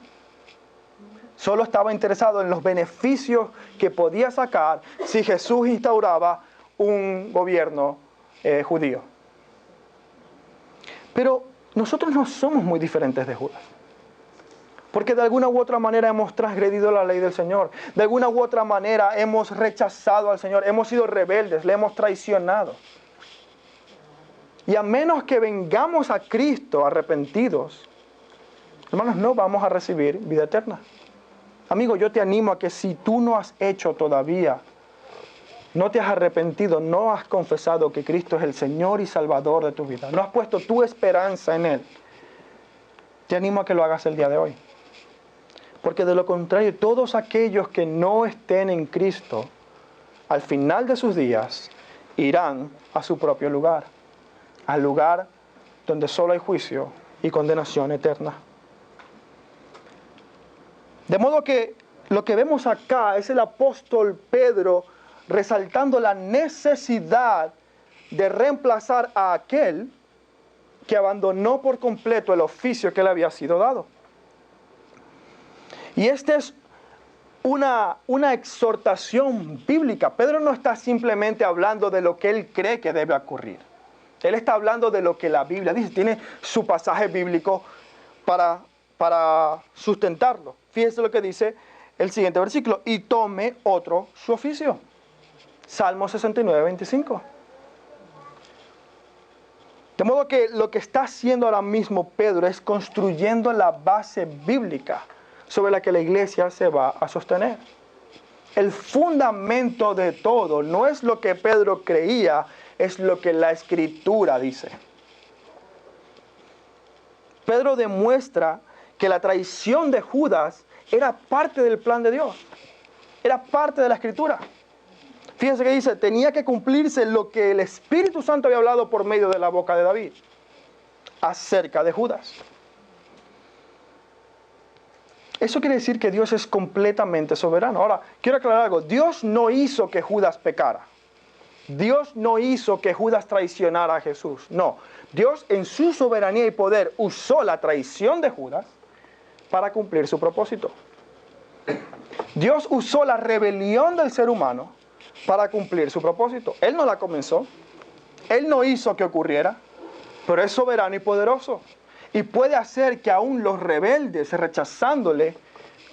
Solo estaba interesado en los beneficios que podía sacar si Jesús instauraba un gobierno judío. Pero nosotros no somos muy diferentes de Judas. Porque de alguna u otra manera hemos transgredido la ley del Señor. De alguna u otra manera hemos rechazado al Señor. Hemos sido rebeldes, le hemos traicionado. Y a menos que vengamos a Cristo arrepentidos, hermanos, no vamos a recibir vida eterna. Amigo, yo te animo a que si tú no has hecho todavía no te has arrepentido, no has confesado que Cristo es el Señor y Salvador de tu vida, no has puesto tu esperanza en Él, te animo a que lo hagas el día de hoy. Porque de lo contrario, todos aquellos que no estén en Cristo, al final de sus días, irán a su propio lugar, al lugar donde solo hay juicio y condenación eterna. De modo que lo que vemos acá es el apóstol Pedro resaltando la necesidad de reemplazar a aquel que abandonó por completo el oficio que le había sido dado. Y esta es una exhortación bíblica. Pedro no está simplemente hablando de lo que él cree que debe ocurrir. Él está hablando de lo que la Biblia dice. Tiene su pasaje bíblico para sustentarlo. Fíjese lo que dice el siguiente versículo. Y tome otro su oficio. Salmo 69, 25. De modo que lo que está haciendo ahora mismo Pedro es construyendo la base bíblica sobre la que la iglesia se va a sostener. El fundamento de todo no es lo que Pedro creía, es lo que la Escritura dice. Pedro demuestra que la traición de Judas era parte del plan de Dios, era parte de la Escritura. Fíjense que dice, tenía que cumplirse lo que el Espíritu Santo había hablado por medio de la boca de David acerca de Judas. Eso quiere decir que Dios es completamente soberano. Ahora, quiero aclarar algo. Dios no hizo que Judas pecara. Dios no hizo que Judas traicionara a Jesús. No. Dios en su soberanía y poder usó la traición de Judas para cumplir su propósito. Dios usó la rebelión del ser humano para cumplir su propósito. Él no la comenzó. Él no hizo que ocurriera, pero es soberano y poderoso. Y puede hacer que aún los rebeldes, rechazándole,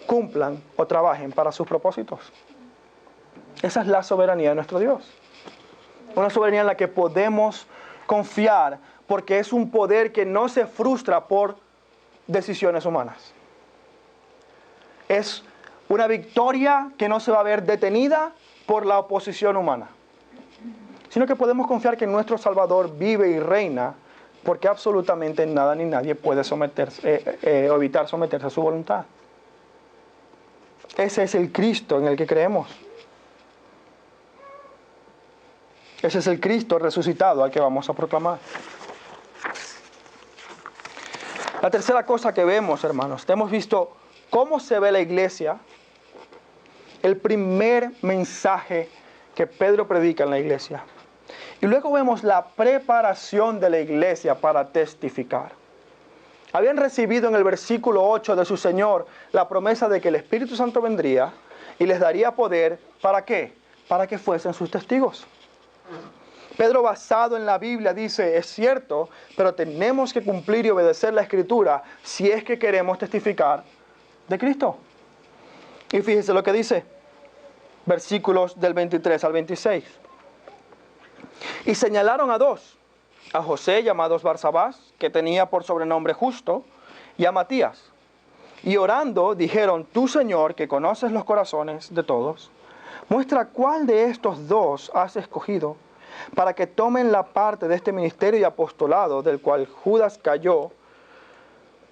cumplan o trabajen para sus propósitos. Esa es la soberanía de nuestro Dios. Una soberanía en la que podemos confiar, porque es un poder que no se frustra por decisiones humanas. Es una victoria que no se va a ver detenida por la oposición humana, sino que podemos confiar que nuestro Salvador vive y reina, porque absolutamente nada ni nadie puede evitar someterse a su voluntad. Ese es el Cristo en el que creemos. Ese es el Cristo resucitado al que vamos a proclamar. La tercera cosa que vemos, hermanos, hemos visto cómo se ve la iglesia. El primer mensaje que Pedro predica en la iglesia. Y luego vemos la preparación de la iglesia para testificar. Habían recibido en el versículo 8 de su Señor la promesa de que el Espíritu Santo vendría y les daría poder, ¿para qué? Para que fuesen sus testigos. Pedro, basado en la Biblia, dice, es cierto, pero tenemos que cumplir y obedecer la Escritura si es que queremos testificar de Cristo. Y fíjese lo que dice, versículos del 23 al 26. Y señalaron a dos, a José, llamados Barsabás, que tenía por sobrenombre Justo, y a Matías. Y orando dijeron, tú, Señor, que conoces los corazones de todos, muestra cuál de estos dos has escogido para que tomen la parte de este ministerio y apostolado del cual Judas cayó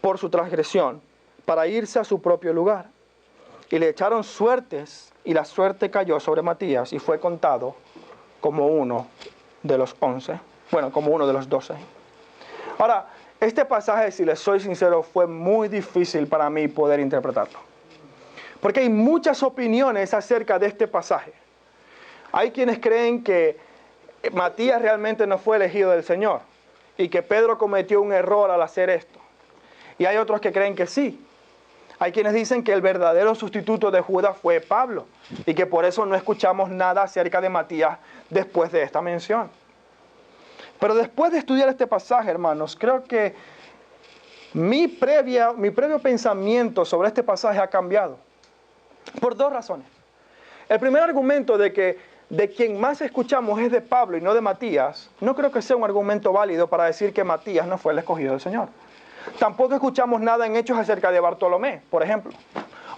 por su transgresión, para irse a su propio lugar. Y le echaron suertes, y la suerte cayó sobre Matías, y fue contado como uno de los 11. Bueno, como uno de los 12. Ahora, este pasaje, si les soy sincero, fue muy difícil para mí poder interpretarlo. Porque hay muchas opiniones acerca de este pasaje. Hay quienes creen que Matías realmente no fue elegido del Señor y que Pedro cometió un error al hacer esto. Y hay otros que creen que sí. Hay quienes dicen que el verdadero sustituto de Judas fue Pablo y que por eso no escuchamos nada acerca de Matías después de esta mención. Pero después de estudiar este pasaje, hermanos, creo que mi previo pensamiento sobre este pasaje ha cambiado por dos razones. El primer argumento de que de quien más escuchamos es de Pablo y no de Matías, no creo que sea un argumento válido para decir que Matías no fue el escogido del Señor. Tampoco escuchamos nada en Hechos acerca de Bartolomé, por ejemplo,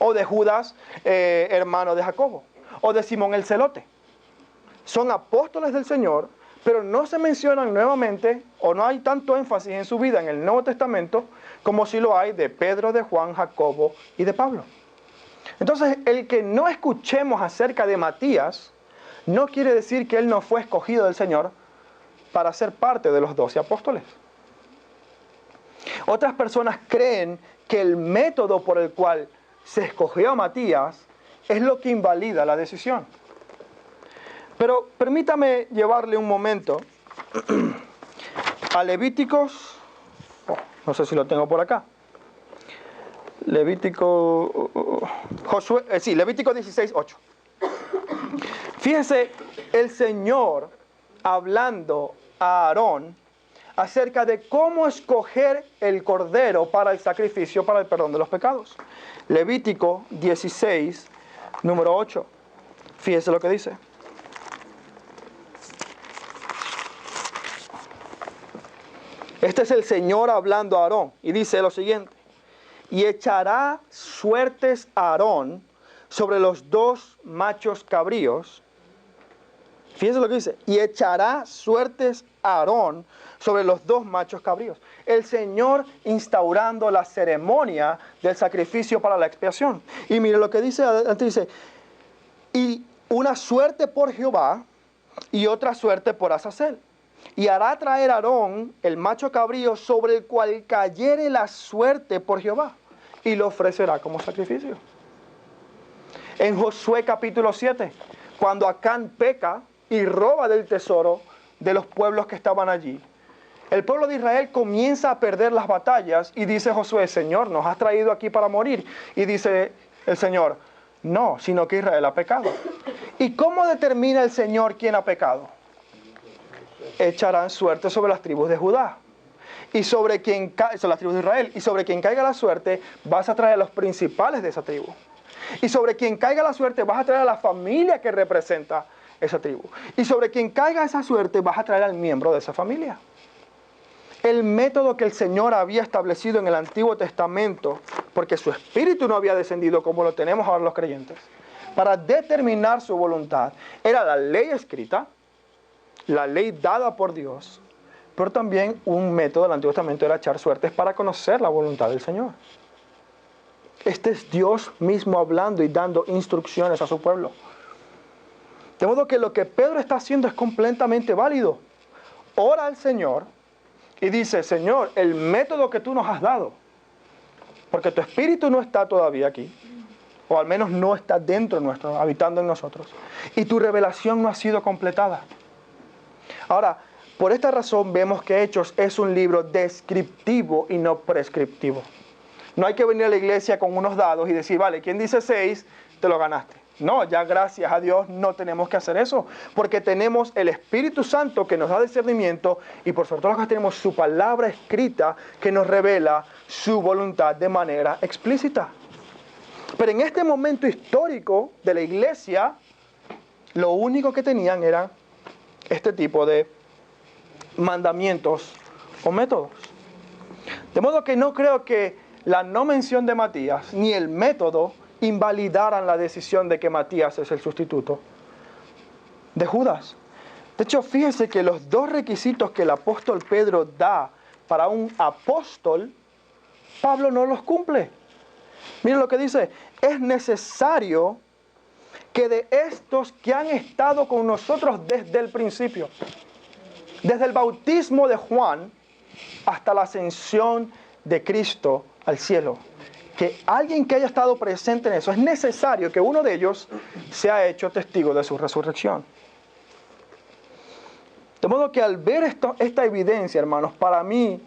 o de Judas, hermano de Jacobo, o de Simón el Celote. son apóstoles del Señor, pero no se mencionan nuevamente o no hay tanto énfasis en su vida en el Nuevo Testamento como si lo hay de Pedro, de Juan, Jacobo y de Pablo. Entonces, el que no escuchemos acerca de Matías no quiere decir que él no fue escogido del Señor para ser parte de los 12 apóstoles. Otras personas creen que el método por el cual se escogió a Matías es lo que invalida la decisión. Pero permítame llevarle un momento a Levíticos, no sé si lo tengo por acá. Levítico 16:8. Fíjense, el Señor hablando a Aarón acerca de cómo escoger el cordero para el sacrificio para el perdón de los pecados. Levítico 16, número 8. Fíjense lo que dice. Este es el Señor hablando a Aarón y dice lo siguiente: y echará suertes a Aarón sobre los 2 machos cabríos. Fíjense lo que dice: y echará suertes a Aarón sobre los 2 machos cabríos. El Señor instaurando la ceremonia del sacrificio para la expiación. Y mire lo que dice, antes dice: y una suerte por Jehová y otra suerte por Azazel. Y hará traer a Aarón el macho cabrío sobre el cual cayere la suerte por Jehová, y lo ofrecerá como sacrificio. En Josué capítulo 7, cuando Acán peca y roba del tesoro de los pueblos que estaban allí, el pueblo de Israel comienza a perder las batallas y dice Josué: Señor, nos has traído aquí para morir. Y dice el Señor: no, sino que Israel ha pecado. ¿Y cómo determina el Señor quién ha pecado? Echarán suerte sobre las tribus de Judá. Y sobre quien son las tribus de Israel. Y sobre quien caiga la suerte, vas a traer a los principales de esa tribu. Y sobre quien caiga la suerte, vas a traer a la familia que representa esa tribu. Y sobre quien caiga esa suerte, vas a traer al miembro de esa familia. El método que el Señor había establecido en el Antiguo Testamento, porque su espíritu no había descendido como lo tenemos ahora los creyentes, para determinar su voluntad, era la ley escrita, la ley dada por Dios, pero también un método del Antiguo Testamento era echar suertes para conocer la voluntad del Señor. Este es Dios mismo hablando y dando instrucciones a su pueblo. De modo que lo que Pedro está haciendo es completamente válido. Ora al Señor y dice: Señor, el método que tú nos has dado, porque tu espíritu no está todavía aquí, o al menos no está dentro nuestro, habitando en nosotros, y tu revelación no ha sido completada. Ahora, por esta razón vemos que Hechos es un libro descriptivo y no prescriptivo. No hay que venir a la iglesia con unos dados y decir: vale, ¿quién dice 6? Te lo ganaste. No, ya gracias a Dios no tenemos que hacer eso, porque tenemos el Espíritu Santo que nos da discernimiento y por sobre todo tenemos su palabra escrita que nos revela su voluntad de manera explícita. Pero en este momento histórico de la iglesia, lo único que tenían era este tipo de mandamientos o métodos. De modo que no creo que la no mención de Matías ni el método invalidaran la decisión de que Matías es el sustituto de Judas. De hecho, fíjese que los 2 requisitos que el apóstol Pedro da para un apóstol, Pablo no los cumple. Miren lo que dice: es necesario que de estos que han estado con nosotros desde el principio, desde el bautismo de Juan hasta la ascensión de Cristo al cielo, que alguien que haya estado presente en eso, es necesario que uno de ellos sea hecho testigo de su resurrección. De modo que al ver esta evidencia, hermanos, para mí,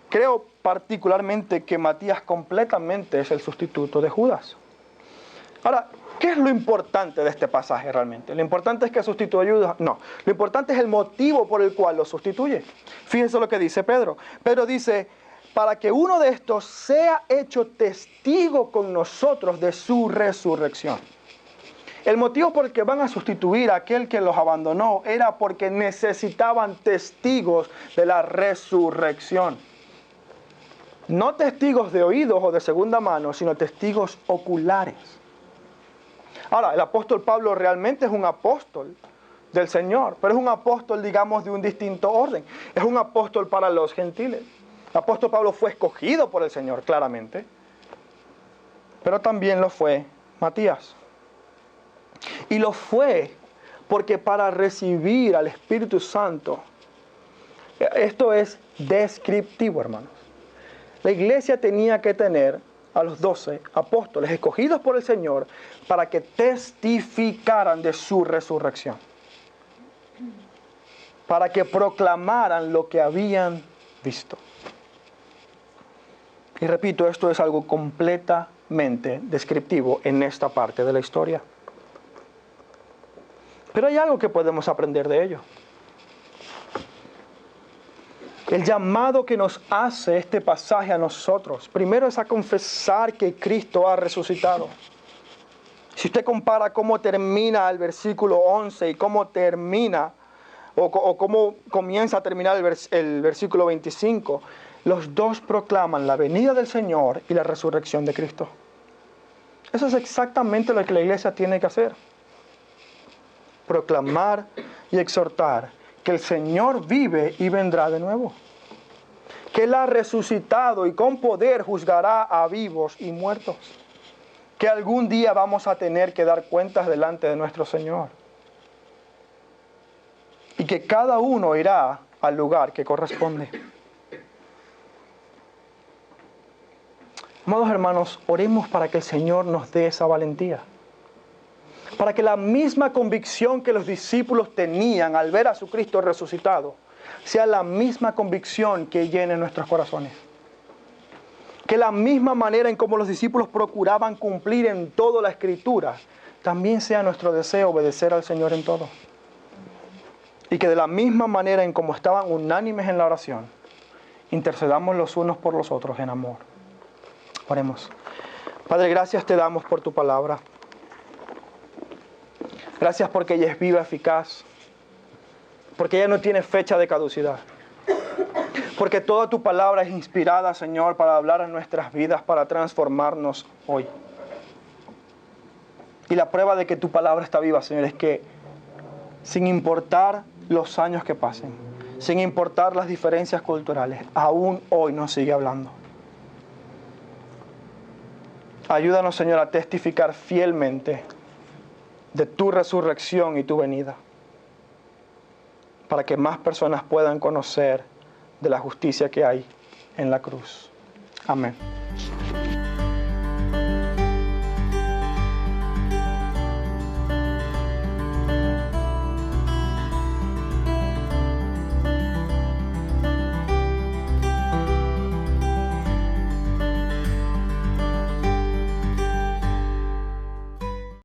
creo particularmente que Matías completamente es el sustituto de Judas. Ahora, ¿qué es lo importante de este pasaje realmente? ¿Lo importante es que sustituye a Judas? No. Lo importante es el motivo por el cual lo sustituye. Fíjense lo que dice Pedro. Pedro dice: para que uno de estos sea hecho testigo con nosotros de su resurrección. El motivo por el que van a sustituir a aquel que los abandonó era porque necesitaban testigos de la resurrección. No testigos de oídos o de segunda mano, sino testigos oculares. Ahora, el apóstol Pablo realmente es un apóstol, del Señor, pero es un apóstol, digamos, de un distinto orden. Es un apóstol para los gentiles. El apóstol Pablo fue escogido por el Señor, claramente, pero también lo fue Matías. Y lo fue porque para recibir al Espíritu Santo, esto es descriptivo, hermanos. La iglesia tenía que tener a los 12 apóstoles escogidos por el Señor para que testificaran de su resurrección, para que proclamaran lo que habían visto. Y repito, esto es algo completamente descriptivo en esta parte de la historia. Pero hay algo que podemos aprender de ello. El llamado que nos hace este pasaje a nosotros, primero es a confesar que Cristo ha resucitado. Si usted compara cómo termina el versículo 11 y cómo termina, o cómo comienza a terminar el versículo 25, los dos proclaman la venida del Señor y la resurrección de Cristo. Eso es exactamente lo que la iglesia tiene que hacer. Proclamar y exhortar que el Señor vive y vendrá de nuevo. Que Él ha resucitado y con poder juzgará a vivos y muertos. Que algún día vamos a tener que dar cuentas delante de nuestro Señor. Y que cada uno irá al lugar que corresponde. Amados hermanos, oremos para que el Señor nos dé esa valentía. Para que la misma convicción que los discípulos tenían al ver a su Cristo resucitado, sea la misma convicción que llene nuestros corazones. Que la misma manera en como los discípulos procuraban cumplir en toda la Escritura, también sea nuestro deseo obedecer al Señor en todo. Y que de la misma manera en como estaban unánimes en la oración, intercedamos los unos por los otros en amor. Oremos. Padre, gracias te damos por tu palabra. Gracias porque ella es viva, eficaz. Porque ella no tiene fecha de caducidad. Porque toda tu palabra es inspirada, Señor, para hablar en nuestras vidas, para transformarnos hoy. Y la prueba de que tu palabra está viva, Señor, es que sin importar los años que pasen, sin importar las diferencias culturales, aún hoy nos sigue hablando. Ayúdanos, Señor, a testificar fielmente de tu resurrección y tu venida, para que más personas puedan conocer de la justicia que hay en la cruz. Amén.